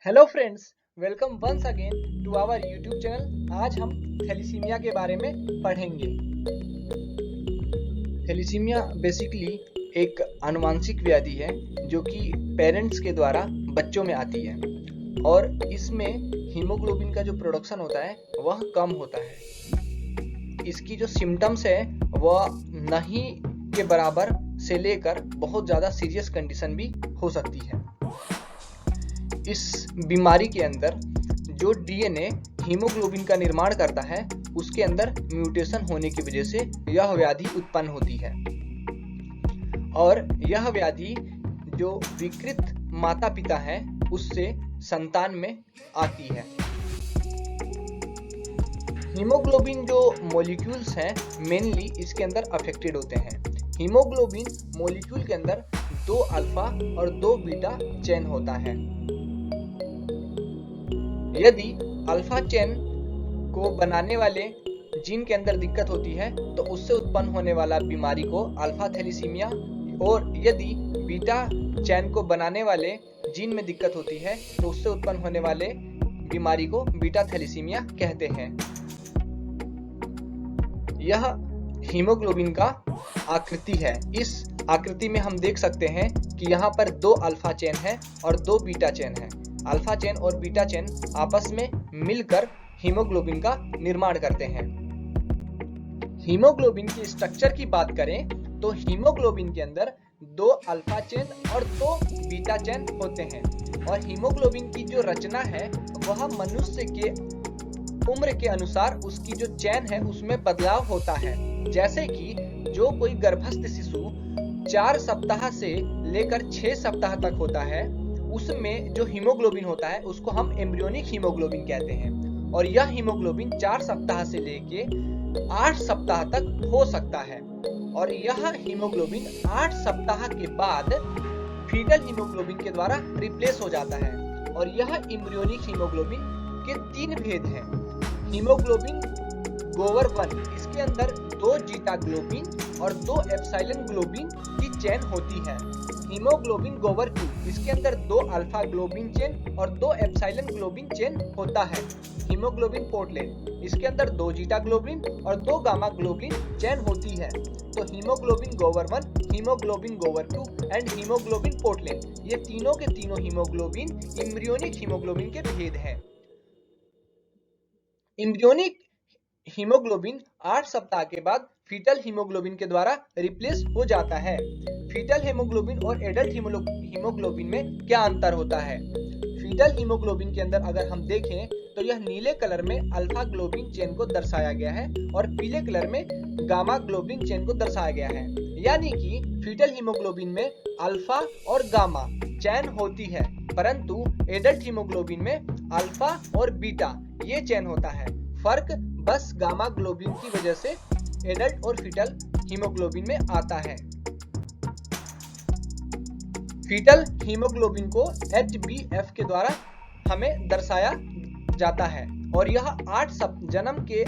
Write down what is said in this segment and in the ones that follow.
Hello friends, welcome once again to our YouTube channel. आज हम thalassemia के बारे में पढ़ेंगे। थैलीसीमिया बेसिकली एक आनुवांशिक व्याधि है जो कि पेरेंट्स के द्वारा बच्चों में आती है और इसमें हीमोग्लोबिन का जो प्रोडक्शन होता है वह कम होता है। इसकी जो सिम्टम्स है वह नहीं के बराबर से लेकर बहुत ज़्यादा सीरियस कंडीशन भी हो सकती है। इस बीमारी के अंदर जो डीएनए हीमोग्लोबिन का निर्माण करता है उसके अंदर म्यूटेशन होने की वजह से यह व्याधि उत्पन्न होती है और यह व्याधि जो विकृत माता पिता है उससे संतान में आती है। हीमोग्लोबिन जो मॉलिक्यूल्स हैं मेनली इसके अंदर अफेक्टेड होते हैं। हीमोग्लोबिन मॉलिक्यूल के अंदर 2 अल्फा और 2 बीटा चेन होता है। यदि अल्फा चेन को बनाने वाले जीन के अंदर दिक्कत होती है तो उससे उत्पन्न होने वाला बीमारी को अल्फा थैलीसीमिया, और यदि बीटा चेन को बनाने वाले जीन में दिक्कत होती है तो उससे उत्पन्न होने वाले बीमारी को बीटा थैलीसीमिया कहते हैं। यह हीमोग्लोबिन का आकृति है। इस आकृति में हम देख सकते हैं कि यहाँ पर 2 अल्फा चेन है और 2 बीटा चेन है। अल्फा चेन और बीटा चेन आपस में मिलकर हीमोग्लोबिन का निर्माण करते हैं। हीमोग्लोबिन की स्ट्रक्चर की बात करें तो हीमोग्लोबिन के अंदर 2 अल्फा चेन और 2 बीटा चेन होते हैं और हीमोग्लोबिन की जो रचना है वह मनुष्य के उम्र के अनुसार उसकी जो चेन है उसमें बदलाव होता है। जैसे कि जो कोई गर्भस्थ शिशु 4 सप्ताह से लेकर 6 सप्ताह तक होता है उसमें जो हीमोग्लोबिन होता है उसको हम एम्ब्रियोनिक हीमोग्लोबिन कहते हैं और यह हीमोग्लोबिन 4 सप्ताह से लेके 8 सप्ताह तक हो सकता है और यह हीमोग्लोबिन 8 सप्ताह के बाद फीटल हीमोग्लोबिन के द्वारा रिप्लेस हो जाता है। और यह एम्ब्रियोनिक हीमोग्लोबिन के 3 भेद हैं। हीमोग्लोबिन गोवर 1, इसके अंदर 2 जीटा ग्लोबिन और 2 एप्सिलॉन ग्लोबिन की चेन होती है। हीमोग्लोबिन गोवर 2, इसके अंदर 2 अल्फा ग्लोबिन चेन और 2 एप्सिलॉन ग्लोबिन चेन होता है। हीमोग्लोबिन पोर्टलैंड, इसके अंदर 2 जीटा ग्लोबिन और 2 गामा ग्लोबिन चेन होती है। तो हीमोग्लोबिन गोवर 1, हीमोग्लोबिन गोवर 2 एंड हीमोग्लोबिन पोर्टलैंड, ये तीनों के तीनों हीमोग्लोबिन एम्ब्रियोनिक हीमोग्लोबिन के भेद हैं। एम्ब्रियोनिक हीमोग्लोबिन 8 सप्ताह के बाद फीटल हीमोग्लोबिन के द्वारा रिप्लेस हो जाता है। फीटल हीमोग्लोबिन और एडल्ट हीमोग्लोबिन में क्या अंतर होता है? फीटल हीमोग्लोबिन के अंदर अगर हम देखें तो यह नीले कलर में अल्फा ग्लोबिन चेन को दर्शाया गया है और पीले कलर में गामा ग्लोबिन चेन को दर्शाया गया है। यानी कि फीटल हीमोग्लोबिन में अल्फा और गामा चेन होती है परंतु एडल्ट हीमोग्लोबिन में अल्फा और बीटा ये चेन होता है। फर्क बस गामा ग्लोबिन की वजह से एडल्ट और फीटल हीमोग्लोबिन में आता है। फीटल हीमोग्लोबिन को HbF के द्वारा हमें दर्शाया जाता है और यह 8 जन्म के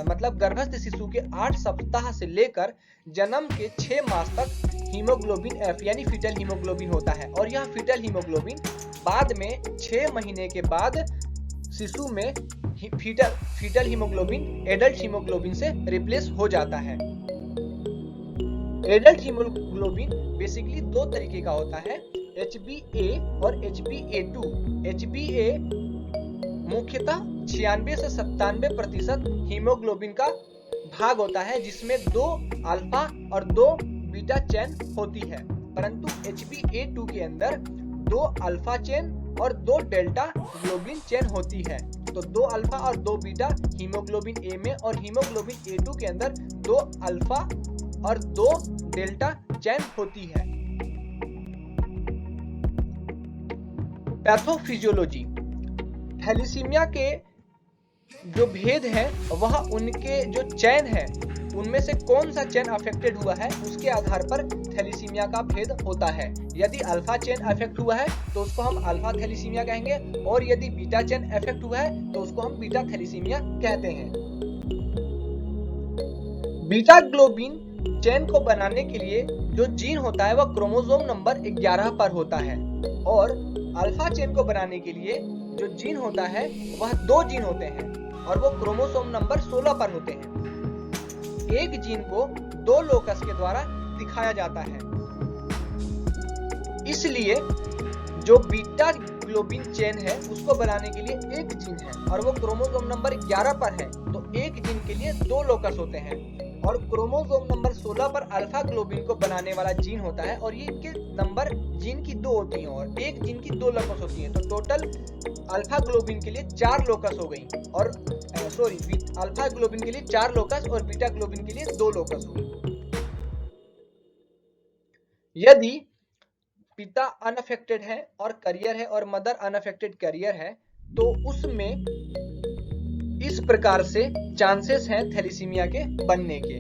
मतलब गर्भस्थ शिशु के 8 सप्ताह से लेकर जन्म के 6 मास तक हीमोग्लोबिन F यानी फीटल हीमोग्लोबिन होता है और यह फीटल हीमोग्लोबिन बाद में 6 महीने के बाद शिशु में फीटल हीमोग्लोबिन एडल्ट हीमोग्लोबिन से रिप्लेस हो जाता है। एडल्ट हीमोग्लोबिन बेसिकली 2 तरीके का होता है, HbA और HbA2। HbA मुख्यतः 96 से 97% हीमोग्लोबिन का भाग होता है जिसमें 2 अल्फा और 2 बीटा चेन होती है, परंतु HbA2 के अंदर 2 अल्फा चेन और 2 डेल्टा ग्लोबिन चेन होती है। तो 2 अल्फा और 2 बीटा हीमोग्लोबिन A में और हीमोग्लोबिन A2 के अंदर 2 अल्फा और 2 डेल्टा चेन होती है। पैथोफिजियोलॉजी, थैलीसीमिया के जो भेद हैं वह उनके जो चेन है उनमें से कौन सा चेन अफेक्टेड हुआ है उसके आधार पर थैलीसीमिया का भेद होता है। यदि अल्फा चेन अफेक्ट हुआ है तो उसको हम अल्फा थैलीसीमिया कहेंगे और यदि बीटा चेन अफेक्ट हुआ है तो उसको हम बीटा थैलीसीमिया कहते हैं। बीटा ग्लोबिन चेन को बनाने के लिए जो जीन होता है वह क्रोमोसोम नंबर 11 पर होता है और अल्फा चेन को बनाने के लिए जो जीन होता है वह 2 जीन होते हैं और वो क्रोमोसोम नंबर 16 पर होते हैं। एक जीन को 2 लोकस के द्वारा दिखाया जाता है। इसलिए जो बीटा ग्लोबिन चेन है उसको बनाने के लिए एक जीन है और वो क्रोमोसोम नंबर 11 पर है, तो एक जीन के लिए 2 लोकस होते हैं। और क्रोमोसोम नंबर 16 पर अल्फा ग्लोबिन को बनाने वाला जीन होता है और ये इनके नंबर जीन की 2 होती हैं और एक जीन की 2 लोकस होती हैं, तो टोटल अल्फा ग्लोबिन के लिए 4 लोकस हो गई और अल्फा ग्लोबिन के लिए 4 लोकस और बीटा ग्लोबिन के लिए 2 लोकस हो गई। यदि पिता अनअफेक्टेड है और करियर है और मदर अनअफेक्टेड करियर है तो उसमें इस प्रकार से चांसेस हैं थैलेसीमिया के बनने के।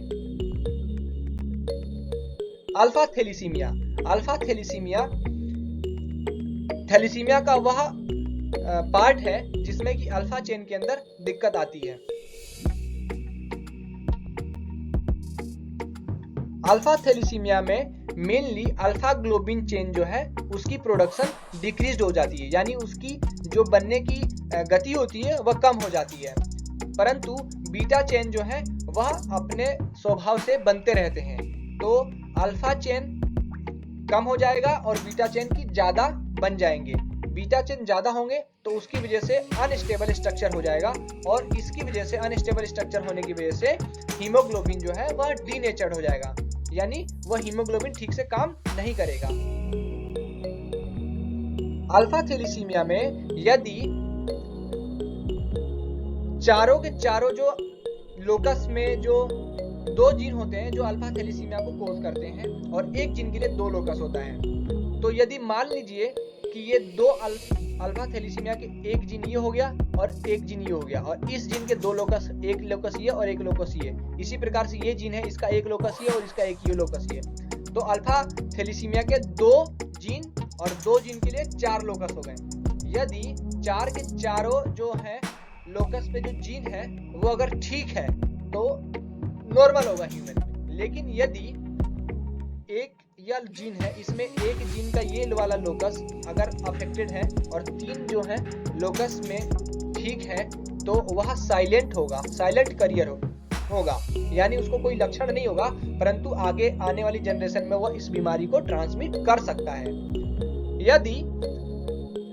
Alpha thalassaemia. अल्फा थैलेसीमिया का वह पार्ट है जिसमें कि अल्फा चेन के अंदर दिक्कत आती है। अल्फा थैलेसीमिया में मेनली अल्फा ग्लोबिन चेन जो है उसकी प्रोडक्शन डिक्रीज हो जाती है, यानी उसकी जो बनने की गति होती है वह कम हो जाती है, परंतु बीटा चेन जो है वह अपने स्वभाव से बनते रहते हैं। तो अल्फा चेन कम हो जाएगा और बीटा चेन की ज्यादा बन जाएंगे। बीटा चेन ज्यादा होंगे तो उसकी वजह से अनस्टेबल स्ट्रक्चर हो जाएगा और इसकी वजह से अनस्टेबल स्ट्रक्चर होने की वजह से हीमोग्लोबिन जो है वह डीनेचर्ड हो जाएगा, यानी वह हीमोग्लोबिन ठीक से काम नहीं करेगा। अल्फा थैलेसीमिया में यदि चारों के चारों जो लोकस में जो 2 जीन होते हैं जो अल्फा थैलेसीमिया को कोज करते हैं और एक जीन के लिए 2 लोकस होता है, तो यदि मान लीजिए कि ये 2 अल्फा थैलेसीमिया के एक जीन ये हो गया और एक जीन ये हो गया और इस जीन के 2 लोकस, एक लोकस ये और एक लोकस ये, इसी प्रकार से ये जीन है इसका एक लोकस ये और इसका एक ये लोकस ये, तो अल्फा थैलेसीमिया के 2 जीन और 2 जीन के लिए 4 लोकस हो गए। यदि 4 के चारों जो है लोकस पे जो जीन है वो अगर ठीक है तो नॉर्मल होगा ह्यूमन, लेकिन यदि एक या जीन है इसमें एक जीन का ये वाला लोकस अगर अफेक्टेड है और 3 जो है लोकस में ठीक है तो वह साइलेंट होगा, साइलेंट करियर होगा, यानी उसको कोई लक्षण नहीं होगा, परंतु आगे आने वाली जनरेशन में वह इस बीमारी को ट्रांसमिट कर सकता है। यदि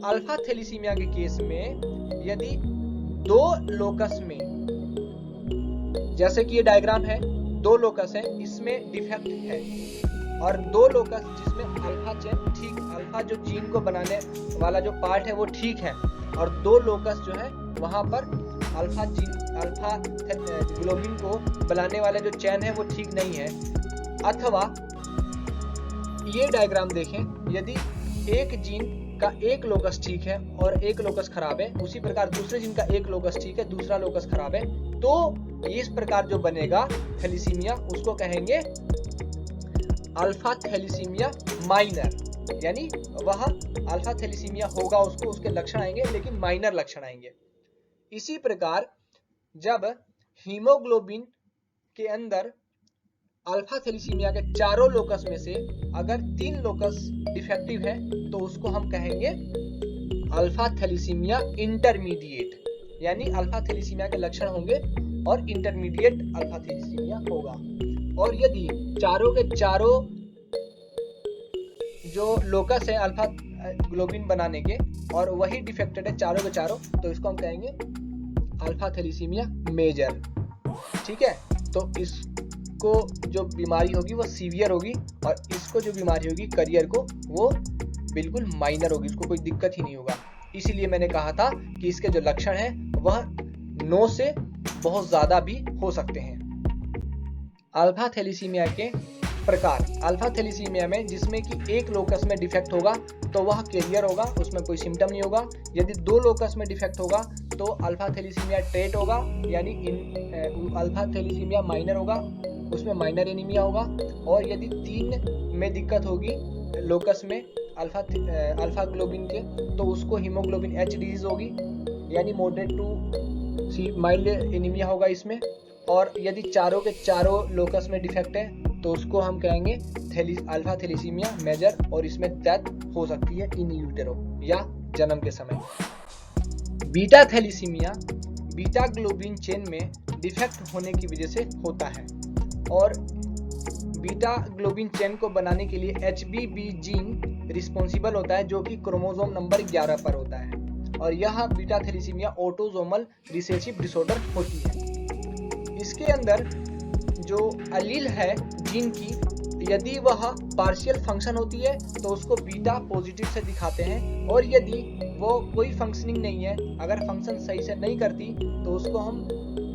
अल्फा थैलेसीमिया के केस में यदि 2 लोकस में, जैसे कि ये डायग्राम है, 2 लोकस है इसमें डिफेक्ट है और 2 लोकस जिसमें अल्फा चेन ठीक, अल्फा जो जीन को बनाने वाला जो पार्ट है वो ठीक है और 2 लोकस जो है वहां पर अल्फा ग्लोबिन को बनाने वाला जो चेन है वो ठीक नहीं है। अथवा ये डायग्राम देखें, यदि एक जीन का एक लोकस ठीक है और एक लोकस खराब है, उसी प्रकार दूसरे जीन का एक लोकस ठीक है दूसरा लोकस खराब है, तो इस प्रकार जो बनेगा थैलेसीमिया उसको कहेंगे अल्फा थैलेसीमिया माइनर, यानी वह अल्फा थैलेसीमिया होगा, उसको उसके लक्षण आएंगे लेकिन माइनर लक्षण आएंगे। इसी प्रकार जब हीमोग्लोबिन के अंदर अल्फा थैलेसीमिया के चारों लोकस में से अगर 3 लोकस डिफेक्टिव है तो उसको हम कहेंगे अल्फा थैलेसीमिया इंटरमीडिएट, यानी अल्फा थैलेसीमिया के लक्षण होंगे और इंटरमीडिएट अल्फा थैलेसीमिया होगा। और यदि चारों के चारों जो लोकस है अल्फा ग्लोबिन बनाने के और वही डिफेक्टेड है चारों के चारों, तो इसको हम कहेंगे अल्फा थैलेसीमिया मेजर। ठीक है, तो इसको जो बीमारी होगी वो सीवियर होगी और इसको जो बीमारी होगी करियर को वो बिल्कुल माइनर होगी, इसको कोई दिक्कत ही नहीं होगा। इसीलिए मैंने कहा था कि इसके जो लक्षण है वह 9 से बहुत ज्यादा भी हो सकते हैं। अल्फा थैलेसीमिया के प्रकार, अल्फा थैलेसीमिया में जिसमें कि एक लोकस में डिफेक्ट होगा तो वह कैरियर होगा, उसमें कोई सिम्टम नहीं होगा। यदि 2 लोकस में डिफेक्ट होगा तो अल्फा थैलेसीमिया ट्रेट होगा, यानी अल्फा थैलेसीमिया माइनर होगा, उसमें माइनर एनीमिया होगा। और यदि 3 में दिक्कत होगी लोकस में अल्फा ग्लोबिन के, तो उसको हीमोग्लोबिन H डिजीज होगी, यानी मॉडरेट टू माइल्ड एनीमिया होगा इसमें। और यदि चारों के चारों लोकस में डिफेक्ट है तो उसको हम कहेंगे अल्फा थैलेसीमिया मेजर, और इसमें डेथ हो सकती है इन यूटेरो या जन्म के समय। Beta thalassaemia beta globin chain में डिफेक्ट होने की वजह से होता है, और बीटा ग्लोबिन चेन को बनाने के लिए HBB जीन रिस्पॉन्सिबल होता है, जो कि क्रोमोसोम नंबर 11 पर होता है, और यह beta thalassaemia autosomal recessive disorder होती है। इसके अंदर जो अलील है जीन की, यदि वह पार्शियल फंक्शन होती है तो उसको बीटा पॉजिटिव से दिखाते हैं, और यदि वो कोई फंक्शनिंग नहीं है, अगर फंक्शन सही से नहीं करती, तो उसको हम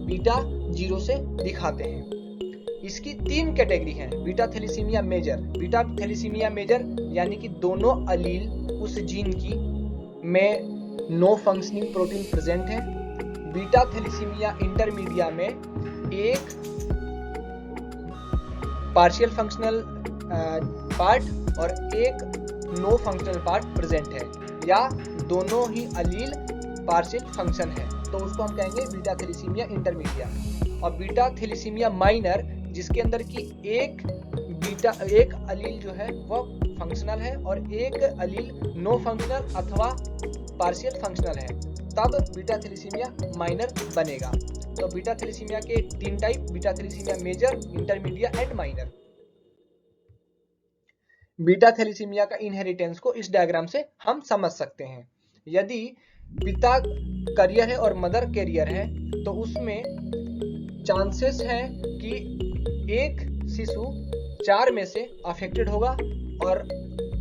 बीटा 0 से दिखाते हैं। इसकी 3 कैटेगरी हैं। Beta thalassaemia major, beta thalassaemia major यानी कि दोनों अलील उस जीन की में नो फंक्शनिंग प्रोटीन प्रेजेंट है। बीटा थैलेसीमिया इंटरमीडिया में एक पार्शियल फंक्शनल पार्ट और एक नो फंक्शनल पार्ट प्रेजेंट है, या दोनों ही अलील पार्शियल फंक्शन है, तो उसको हम कहेंगे बीटा थैलेसीमिया इंटरमीडिया। और बीटा थैलेसीमिया माइनर, जिसके अंदर की एक अलील जो है वह फंक्शनल है और एक अलील नो फंक्शनल अथवा पार्शियल फंक्शनल है, तब बीटा थैलेसीमिया माइनर बनेगा। तो बीटा थैलेसीमिया के 3 type, beta thalassaemia major, intermedia and minor. Beta thalassaemia का इनहेरिटेंस को इस डायग्राम से हम समझ सकते हैं। यदि पिता कैरियर है और मदर कैरियर है, तो उसमें चांसेस है कि एक शिशु 4 में से अफेक्टेड होगा, और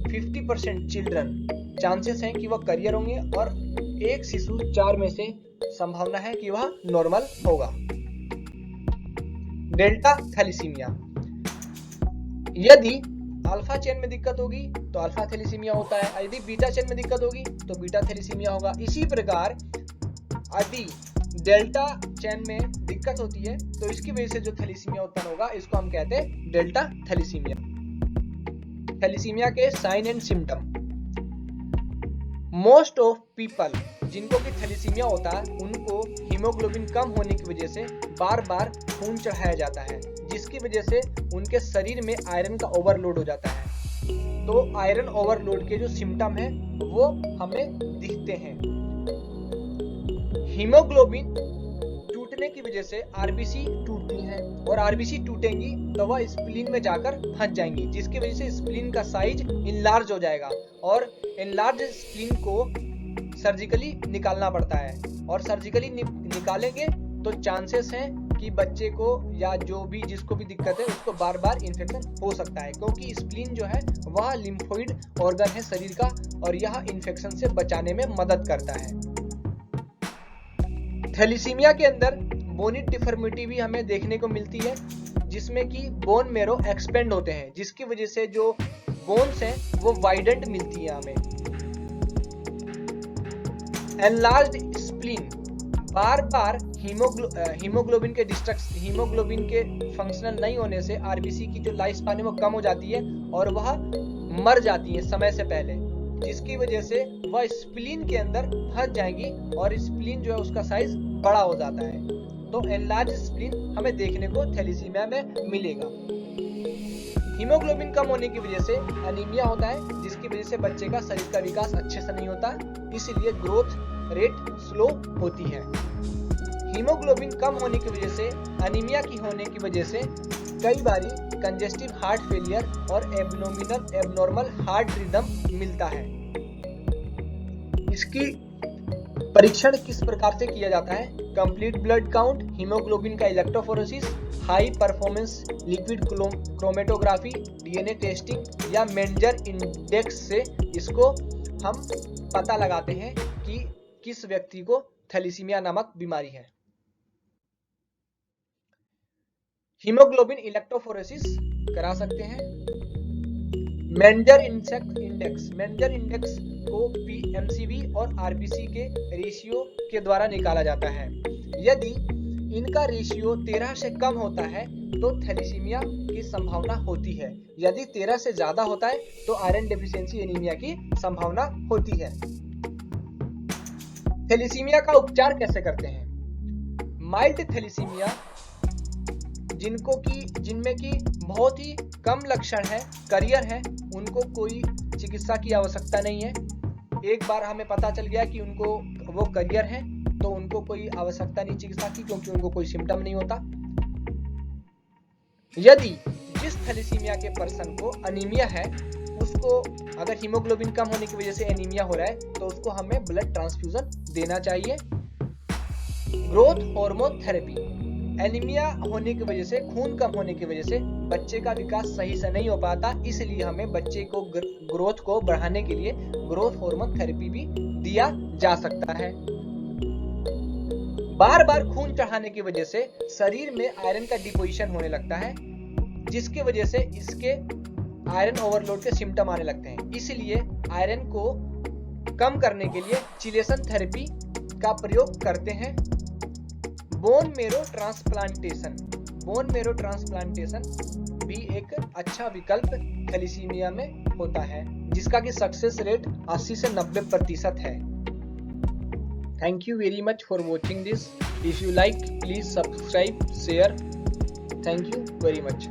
50% चिल्ड्रन चांसेस हैं कि वह कैरियर होंगे, और एक शिशु 4 में से संभावना है कि वह नॉर्मल होगा। डेल्टा थैलेसीमिया, यदि अल्फा चेन में दिक्कत होगी तो अल्फा थैलेसीमिया होता है, यदि बीटा चेन में दिक्कत होगी तो बीटा थैलेसीमिया होगा। इसी प्रकार यदि डेल्टा चेन में दिक्कत होती है तो इसकी वजह से जो थैलेसीमिया उत्पन्न होगा, इसको हम कहते हैं डेल्टा थैलेसीमिया। थैलेसीमिया के sign and symptom. Most of people जिनको भी थैलेसीमिया होता है, उनको हीमोग्लोबिन कम होने की वजह से बार बार खून चढ़ाया जाता है, जिसकी वजह से उनके शरीर में आयरन का ओवरलोड हो जाता है। तो आयरन ओवरलोड के जो सिम्टम है वो हमें दिखते हैं। हीमोग्लोबिन टूटने की वजह से आरबीसी टूटती हैं, और आरबीसी टूटेंगी तो वह स्प्लीन में जाकर फंस जाएंगी, जिसकी वजह से स्प्लीन का साइज इनलार्ज हो जाएगा, और इनलार्ज स्प्लीन को सर्जिकली निकालना पड़ता है, और सर्जिकली निकालेंगे तो चांसेस हैं कि बच्चे को या जो भी जिसको भी दिक्कत है उसको बार बार इन्फेक्शन हो सकता है, क्योंकि स्प्लीन जो है वह लिम्फोइड ऑर्गन है शरीर का, और यह इन्फेक्शन से बचाने में मदद करता है। थैलेसीमिया के अंदर बोनी डिफॉर्मिटी भी हमें देखने को मिलती है, जिसमें कि बोन मेरो एक्सपेंड होते हैं, जिसकी वजह से जो बोन्स हैं वो वाइडेंड मिलती है हमें। एनलार्ज्ड स्प्लीन, बार बार हीमोग्लोबिन के फंक्शनल नहीं होने से आरबीसी की जो लाइफ स्पैन है वो कम हो जाती है, और वह मर जाती है समय से पहले, जिसकी वजह से वह स्प्लीन के अंदर फंस जाएंगी, और स्प्लीन जो है उसका साइज बड़ा हो जाता है। तो एनलार्ज स्प्लीन हमें देखने को थैलेसीमिया में मिलेगा। हीमोग्लोबिन कम होने की वजह से एनीमिया होता है, जिसकी वजह से बच्चे का शरीर का विकास अच्छे से नहीं होता, इसलिए ग्रोथ रेट स्लो होती है। हीमोग्लोबिन कम होने की वजह से, एनीमिया की होने की वजह से कई बारी कंजेस्टिव हार्ट फेलियर और एबनॉर्मल हार्ट रिदम मिलता है। इसकी परीक्षण किस प्रकार से किया जाता है? कंप्लीट ब्लड काउंट, हीमोग्लोबिन का electrophoresis, high performance liquid chromatography, DNA testing या मेंजर इंडेक्स से इसको हम पता लगाते हैं कि किस व्यक्ति को थैलेसीमिया नामक बीमारी है। हीमोग्लोबिन इलेक्ट्रोफोरेसिस करा सकते हैं। मेंजर इंडेक्स को पीएमसीवी और आरबीसी के रेशियो के द्वारा निकाला जाता है। यदि इनका रेशियो 13 से कम होता है तो थैलेसीमिया की संभावना होती है। यदि 13 से ज्यादा होता है तो आयरन डेफिशिएंसी एनीमिया की संभावना होती है। थैलेसीमिया का उपचार कैसे करते हैं? माइल्ड थैलेसीमिया जिनमें की बहुत ही कम लक्षण है, करियर है, उनको कोई चिकित्सा की आवश्यकता नहीं है। एक बार हमें पता चल गया कि उनको वो करियर है तो उनको कोई आवश्यकता नहीं चिकित्सा की, क्योंकि उनको कोई सिम्टम नहीं होता। यदि जिस थैलेसीमिया के पर्सन को अनीमिया है, उसको अगर हीमोग्लोबिन कम होने की वजह से एनीमिया हो रहा है तो उसको हमें ब्लड ट्रांसफ्यूजन देना चाहिए। ग्रोथ हार्मोन थेरेपी, एनीमिया होने की वजह से, खून कम होने की वजह से बच्चे का विकास सही से नहीं हो पाता, इसलिए हमें बच्चे को ग्रोथ को बढ़ाने के लिए ग्रोथ हार्मोन थेरेपी भी दिया जा सकता है। बार बार खून चढ़ाने की वजह से शरीर में आयरन का डिपोजिशन होने लगता है, जिसकी वजह से इसके आयरन ओवरलोड के सिम्टम आने लगते हैं। इसलिए आयरन को कम करने के लिए चिलेशन थेरेपी का प्रयोग करते हैं। बोन मेरो ट्रांसप्लांटेशन भी एक अच्छा विकल्प थैलेसीमिया में होता है, जिसका कि सक्सेस रेट 80 से 90% है। Thank you very much for watching this. If you like, please subscribe, share. Thank you very much.